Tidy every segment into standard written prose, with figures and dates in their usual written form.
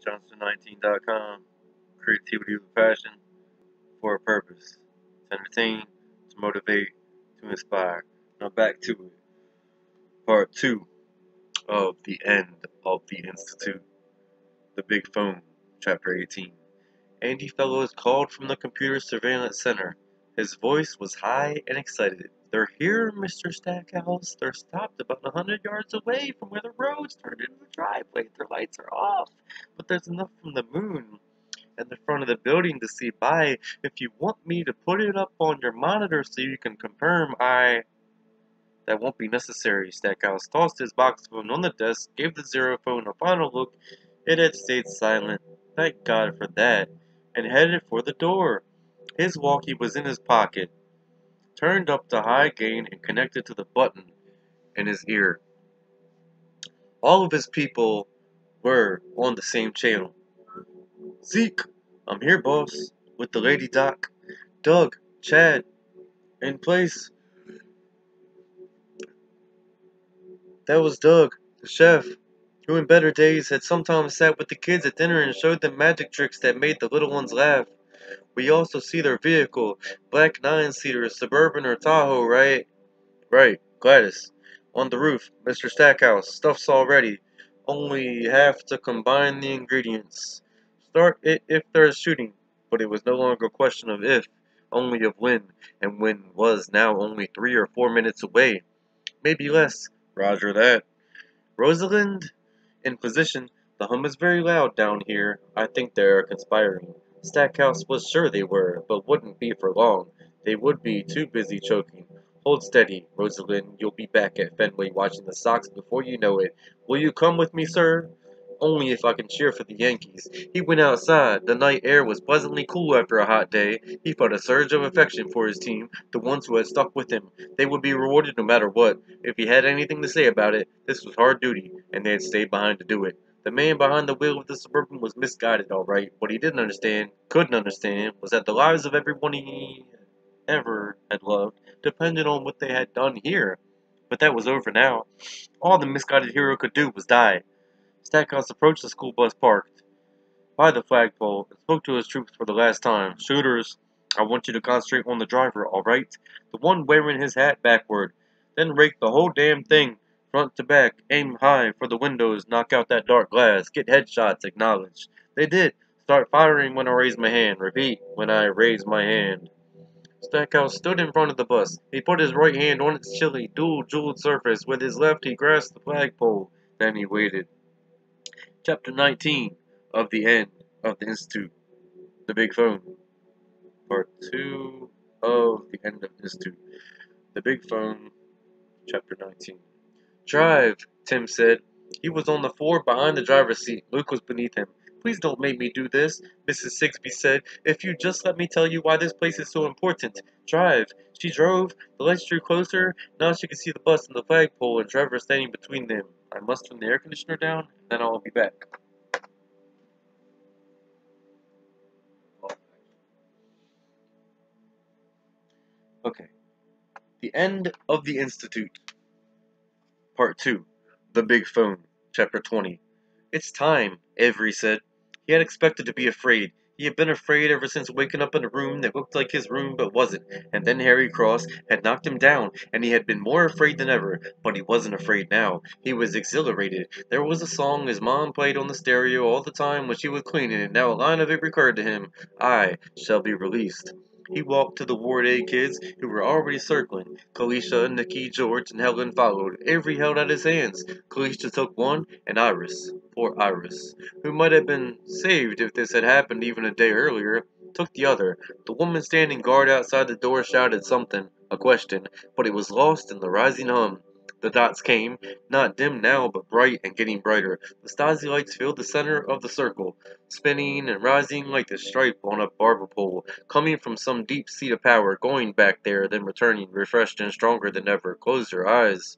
Johnstone19.com. Creativity with passion for a purpose. To entertain, to motivate, to inspire. Now back to it. Part 2 of The End of the Institute. The Big Phone, Chapter 18. Andy Fellows called from the computer surveillance center. His voice was high and excited. "They're here, Mr. Stackhouse. They're stopped about 100 yards away from where the roads turned into the driveway. Their lights are off, but there's enough from the moon and the front of the building to see by. If you want me to put it up on your monitor so you can confirm, That won't be necessary." Stackhouse tossed his box phone on the desk, gave the zero phone a final look. It had stayed silent. Thank God for that. And headed for the door. His walkie was in his pocket, turned up to high gain and connected to the button in his ear. All of his people were on the same channel. "Zeke, I'm here, boss, with the Lady Doc. Doug, Chad, in place." That was Doug, the chef, who in better days had sometimes sat with the kids at dinner and showed them magic tricks that made the little ones laugh. "We also see their vehicle, black 9-seater, Suburban or Tahoe, right?" "Right, Gladys. On the roof, Mr. Stackhouse. Stuff's all ready. Only have to combine the ingredients. Start it if there's shooting." But it was no longer a question of if, only of when, and when was now only 3 or 4 minutes away. Maybe less. Roger that. "Rosalind? In position. The hum is very loud down here. I think they are conspiring." Stackhouse was sure they were, but wouldn't be for long. They would be too busy choking. "Hold steady, Rosalind. You'll be back at Fenway watching the Sox before you know it. Will you come with me, sir?" "Only if I can cheer for the Yankees." He went outside. The night air was pleasantly cool after a hot day. He felt a surge of affection for his team, the ones who had stuck with him. They would be rewarded no matter what. If he had anything to say about it, this was hard duty, and they had stayed behind to do it. The man behind the wheel of the Suburban was misguided, all right. What he didn't understand, couldn't understand, was that the lives of everyone he ever had loved depended on what they had done here. But that was over now. All the misguided hero could do was die. Stackhouse approached the school bus parked by the flagpole and spoke to his troops for the last time. "Shooters, I want you to concentrate on the driver, all right? The one wearing his hat backward. Then rake the whole damn thing, front to back. Aim high for the windows, knock out that dark glass. Get headshots, acknowledge." They did. "Start firing when I raise my hand. Repeat, when I raise my hand." Stackhouse stood in front of the bus. He put his right hand on its chilly, dual-jeweled surface. With his left, he grasped the flagpole. Then he waited. Chapter 19 of The End of the Institute. The Big Phone. Part 2 of The End of the Institute. The Big Phone. Chapter 19. "Drive," Tim said. He was on the floor behind the driver's seat. Luke was beneath him. "Please don't make me do this," Mrs. Sigsbee said. "If you just let me tell you why this place is so important. Drive." She drove. The lights drew closer. Now she could see the bus and the flagpole and Trevor standing between them. "I must turn the air conditioner down, and then I'll be back." Okay. The End of the Institute. Part 2. The Big Phone. Chapter 20. "It's time," Avery said. He had expected to be afraid. He had been afraid ever since waking up in a room that looked like his room but wasn't, and then Harry Cross had knocked him down, and he had been more afraid than ever. But he wasn't afraid now. He was exhilarated. There was a song his mom played on the stereo all the time when she was cleaning, and now a line of it recurred to him. "I shall be released." He walked to the Ward A kids, who were already circling. Kalisha, Nikki, George, and Helen followed. Avery held out his hands. Kalisha took one, and Iris, poor Iris, who might have been saved if this had happened even a day earlier, took the other. The woman standing guard outside the door shouted something, a question, but it was lost in the rising hum. The dots came, not dim now, but bright and getting brighter. The Stasi lights filled the center of the circle, spinning and rising like the stripe on a barber pole, coming from some deep seat of power, going back there, then returning, refreshed and stronger than ever. Close your eyes.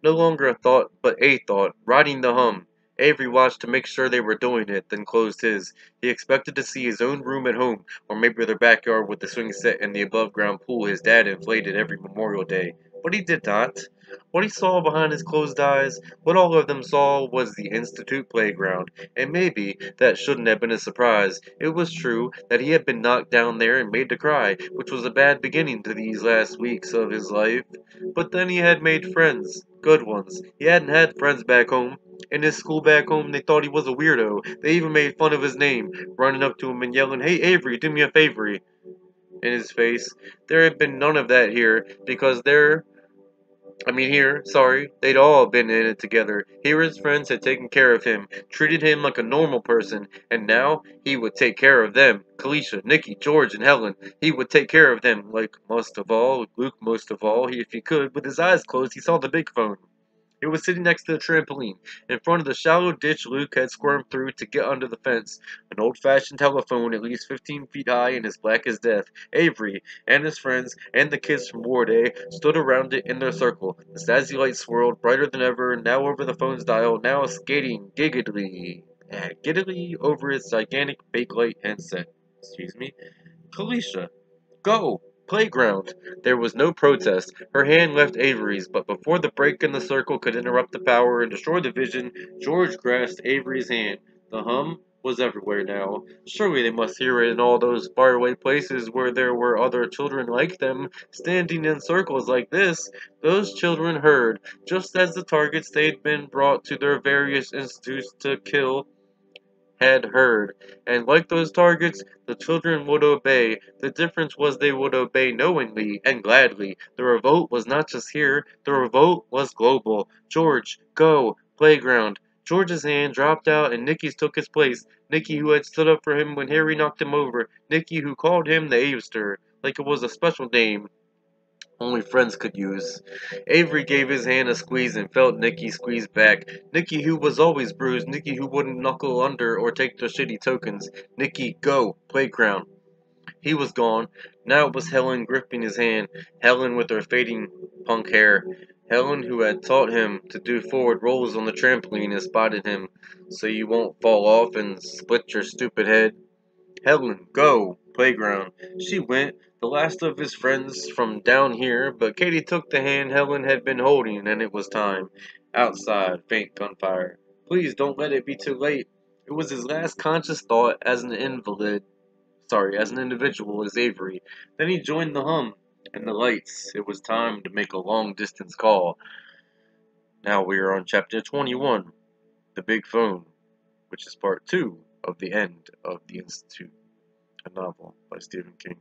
No longer a thought, but a thought, riding the hum. Avery watched to make sure they were doing it, then closed his. He expected to see his own room at home, or maybe their backyard with the swing set and the above-ground pool his dad inflated every Memorial Day. But he did not. What he saw behind his closed eyes, what all of them saw, was the Institute playground. And maybe that shouldn't have been a surprise. It was true that he had been knocked down there and made to cry, which was a bad beginning to these last weeks of his life. But then he had made friends. Good ones. He hadn't had friends back home. In his school back home, they thought he was a weirdo. They even made fun of his name, running up to him and yelling, "Hey Avery, do me a favor," in his face. There had been none of that here, because sorry, they'd all been in it together. Here his friends had taken care of him, treated him like a normal person, and now he would take care of them. Kalisha, Nikki, George, and Helen. He would take care of them, like most of all, Luke most of all, if he could. With his eyes closed, he saw the big phone. It was sitting next to the trampoline, in front of the shallow ditch Luke had squirmed through to get under the fence. An old-fashioned telephone at least 15 feet high and as black as death. Avery and his friends and the kids from War Day stood around it in their circle. The stazzy light swirled brighter than ever, now over the phone's dial, now skating giddily over its gigantic bakelite handset. Excuse me. Kalisha. Go! Playground! There was no protest. Her hand left Avery's, but before the break in the circle could interrupt the power and destroy the vision, George grasped Avery's hand. The hum was everywhere now. Surely they must hear it in all those faraway places where there were other children like them, standing in circles like this. Those children heard, just as the targets they'd been brought to their various institutes to kill had heard, and like those targets, the children would obey. The difference was they would obey knowingly and gladly. The revolt was not just here, the revolt was global. George, go, playground. George's hand dropped out and Nicky's took his place. Nicky who had stood up for him when Harry knocked him over. Nicky who called him the Avester, like it was a special name only friends could use. Avery gave his hand a squeeze and felt Nicky squeeze back. Nicky who was always bruised, Nicky who wouldn't knuckle under or take the shitty tokens. Nicky, go, playground. He was gone. Now it was Helen gripping his hand, Helen with her fading punk hair. Helen who had taught him to do forward rolls on the trampoline and spotted him, so you won't fall off and split your stupid head. Helen, go! Playground. She went, the last of his friends from down here, but Katie took the hand Helen had been holding, and it was time. Outside, faint gunfire. Please don't let it be too late. It was his last conscious thought as as an individual as Avery. Then he joined the hum and the lights. It was time to make a long distance call. Now we are on chapter 21, The Big Phone, which is part 2 of The End of the Institute, a novel by Stephen King.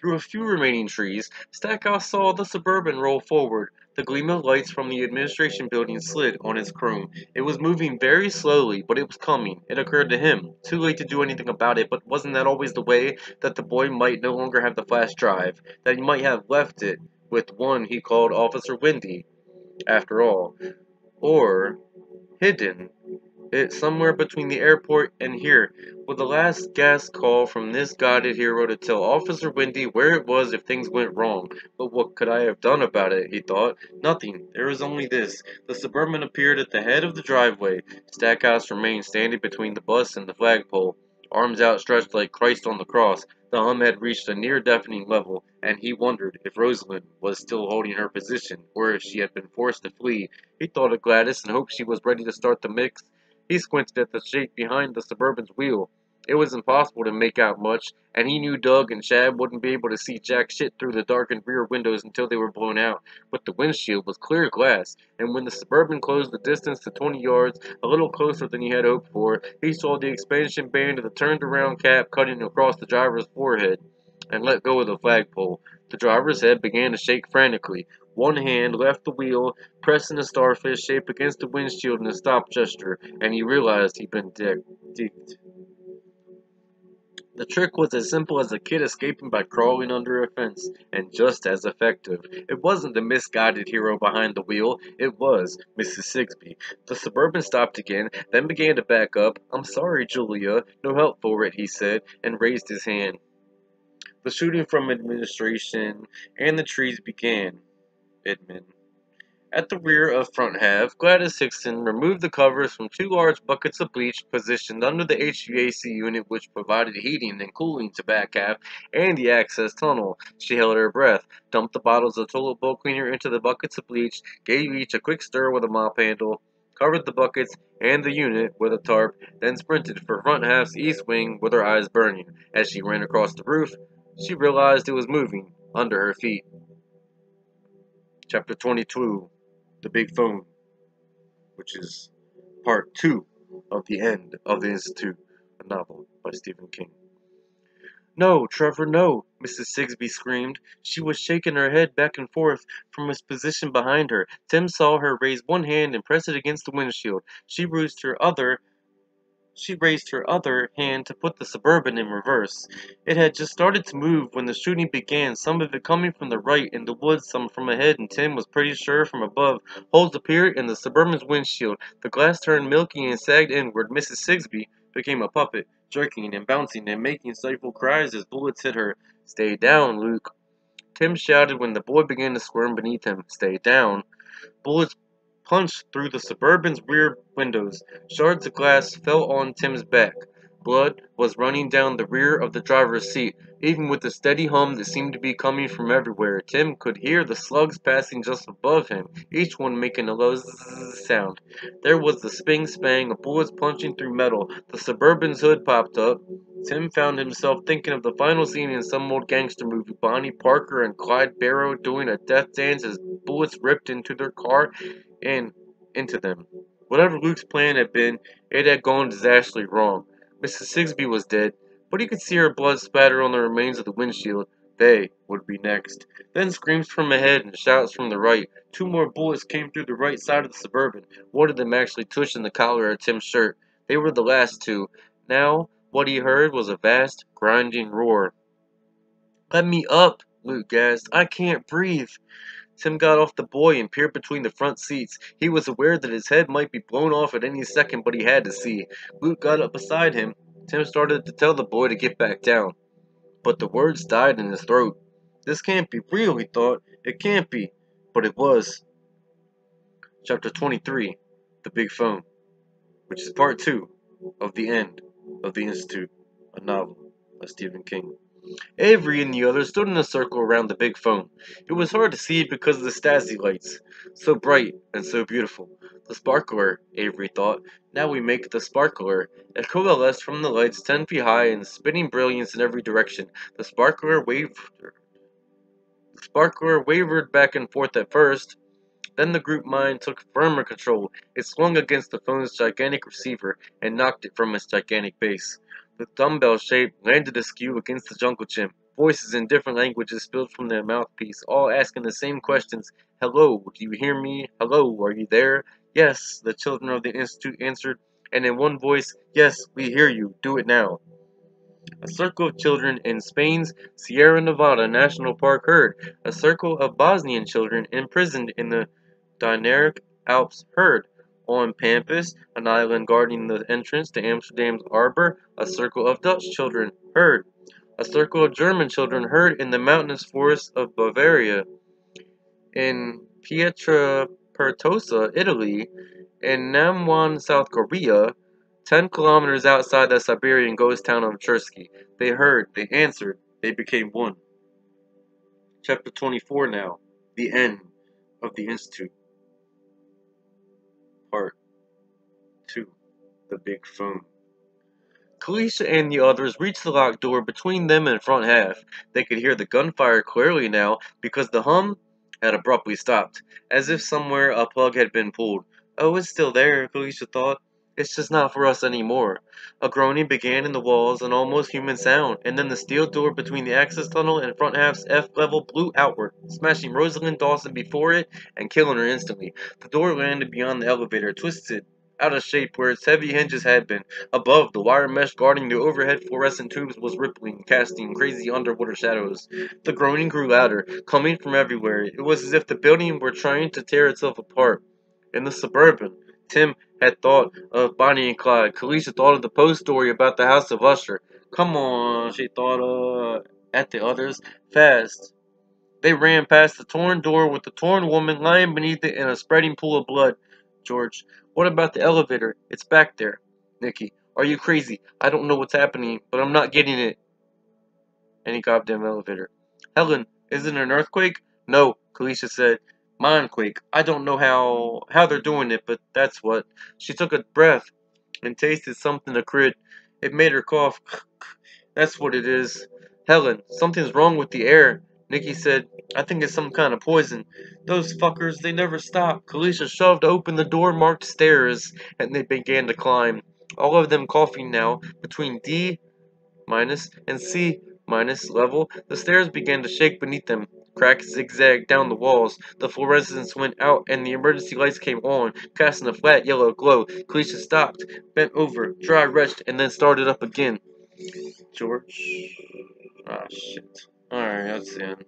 Through a few remaining trees, Stackhouse saw the Suburban roll forward. The gleam of lights from the administration building slid on its chrome. It was moving very slowly, but it was coming. It occurred to him, too late to do anything about it, but wasn't that always the way, that the boy might no longer have the flash drive, that he might have left it with one he called Officer Windy, after all, or hidden it somewhere between the airport and here, with the last gas call from this guided hero to tell Officer Windy where it was if things went wrong. But what could I have done about it, he thought. Nothing. There was only this. The Suburban appeared at the head of the driveway. Stackhouse remained standing between the bus and the flagpole, arms outstretched like Christ on the cross. The hum had reached a near-deafening level, and he wondered if Rosalind was still holding her position, or if she had been forced to flee. He thought of Gladys and hoped she was ready to start the mix. He squinted at the shape behind the Suburban's wheel. It was impossible to make out much, and he knew Doug and Chad wouldn't be able to see jack shit through the darkened rear windows until they were blown out. But the windshield was clear glass, and when the Suburban closed the distance to 20 yards, a little closer than he had hoped for, he saw the expansion band of the turned-around cap cutting across the driver's forehead, and let go of the flagpole. The driver's head began to shake frantically. One hand left the wheel, pressing the starfish shape against the windshield in a stop gesture, and he realized he'd been dicked. The trick was as simple as a kid escaping by crawling under a fence, and just as effective. It wasn't the misguided hero behind the wheel, it was Mrs. Sigsbee. The Suburban stopped again, then began to back up. "I'm sorry, Julia, no help for it," he said, and raised his hand. The shooting from administration and the trees began. Edmund. At the rear of front half, Gladys Hickson removed the covers from two large buckets of bleach positioned under the HVAC unit which provided heating and cooling to back half and the access tunnel. She held her breath, dumped the bottles of toilet bowl cleaner into the buckets of bleach, gave each a quick stir with a mop handle, covered the buckets and the unit with a tarp, then sprinted for front half's east wing with her eyes burning. As she ran across the roof, she realized it was moving under her feet. Chapter 22, The Big Phone, which is part 2 of The End of the Institute, a novel by Stephen King. "No, Trevor, no!" Mrs. Sigsbee screamed. She was shaking her head back and forth from its position behind her. Tim saw her raise one hand and press it against the windshield. She raised her other hand to put the Suburban in reverse. It had just started to move when the shooting began, some of it coming from the right in the woods, some from ahead, and Tim was pretty sure from above. Holes appeared in the Suburban's windshield. The glass turned milky and sagged inward. Mrs. Sigsbee became a puppet, jerking and bouncing and making stifled cries as bullets hit her. "Stay down, Luke," Tim shouted when the boy began to squirm beneath him. "Stay down." Bullets punched through the Suburban's rear windows. Shards of glass fell on Tim's back. Blood was running down the rear of the driver's seat. Even with the steady hum that seemed to be coming from everywhere, Tim could hear the slugs passing just above him, each one making a low zzz sound. There was the spang-spang of bullets punching through metal. The Suburban's hood popped up. Tim found himself thinking of the final scene in some old gangster movie, Bonnie Parker and Clyde Barrow doing a death dance as bullets ripped into their car and into them. Whatever Luke's plan had been, it had gone disastrously wrong. Mrs. Sigsbee was dead, but he could see her blood spatter on the remains of the windshield. They would be next. Then screams from ahead and shouts from the right. Two more bullets came through the right side of the Suburban. One of them actually touched the collar of Tim's shirt. They were the last two. Now, what he heard was a vast, grinding roar. "Let me up!" Luke gasped. "I can't breathe!" Tim got off the boy and peered between the front seats. He was aware that his head might be blown off at any second, but he had to see. Luke got up beside him. Tim started to tell the boy to get back down, but the words died in his throat. This can't be real, he thought. It can't be. But it was. Chapter 23, The Big Phone, which is part 2 of The End of the Institute, a novel by Stephen King. Avery and the others stood in a circle around the big phone. It was hard to see because of the Stasi lights. So bright and so beautiful. The sparkler, Avery thought. Now we make the sparkler. It coalesced from the lights 10 feet high and spinning brilliance in every direction. The sparkler wavered back and forth at first. Then the group mind took firmer control. It swung against the phone's gigantic receiver and knocked it from its gigantic base. The dumbbell shape landed askew against the jungle gym. Voices in different languages spilled from their mouthpiece, all asking the same questions. "Hello, do you hear me? Hello, are you there?" "Yes," the children of the Institute answered, and in one voice, "Yes, we hear you. Do it now." A circle of children in Spain's Sierra Nevada National Park heard. A circle of Bosnian children imprisoned in the Dinaric Alps heard. On Pampas, an island guarding the entrance to Amsterdam's Arbor, a circle of Dutch children heard. A circle of German children heard in the mountainous forests of Bavaria. In Pietrapertosa, Italy, in Namwan, South Korea, 10 kilometers outside the Siberian ghost town of Chersky. They heard, they answered, they became one. Chapter 24 now. The End of the Institute. Part 2. The Big Phone. Kalisha and the others reached the locked door between them and front half. They could hear the gunfire clearly now because the hum had abruptly stopped, as if somewhere a plug had been pulled. "Oh, it's still there," Kalisha thought. "It's just not for us anymore." A groaning began in the walls, an almost human sound, and then the steel door between the access tunnel and front half's F-level blew outward, smashing Rosalind Dawson before it and killing her instantly. The door landed beyond the elevator, twisted out of shape where its heavy hinges had been. Above, the wire mesh guarding the overhead fluorescent tubes was rippling, casting crazy underwater shadows. The groaning grew louder, coming from everywhere. It was as if the building were trying to tear itself apart. In the Suburban, Tim had thought of Bonnie and Clyde. Kalisha thought of the Poe story about the House of Usher. "Come on," she thought at the others. "Fast." They ran past the torn door with the torn woman lying beneath it in a spreading pool of blood. George, what about the elevator? It's back there. Nikki, are you crazy? I don't know what's happening, but I'm not getting it. Any goddamn elevator. Helen, is it an earthquake? No, Kalisha said. Mindquake. I don't know how they're doing it, but that's what. She took a breath and tasted something acrid. It made her cough. That's what it is. Helen, something's wrong with the air. Nikki said, I think it's some kind of poison. Those fuckers, they never stop. Kalisha shoved open the door marked stairs, and they began to climb. All of them coughing now, between D minus and C minus level. The stairs began to shake beneath them. Cracks zigzagged down the walls. The fluorescence went out and the emergency lights came on, casting a flat yellow glow. Kalisha stopped, bent over, dry retched, and then started up again. George. Ah, shit. Alright, that's the end.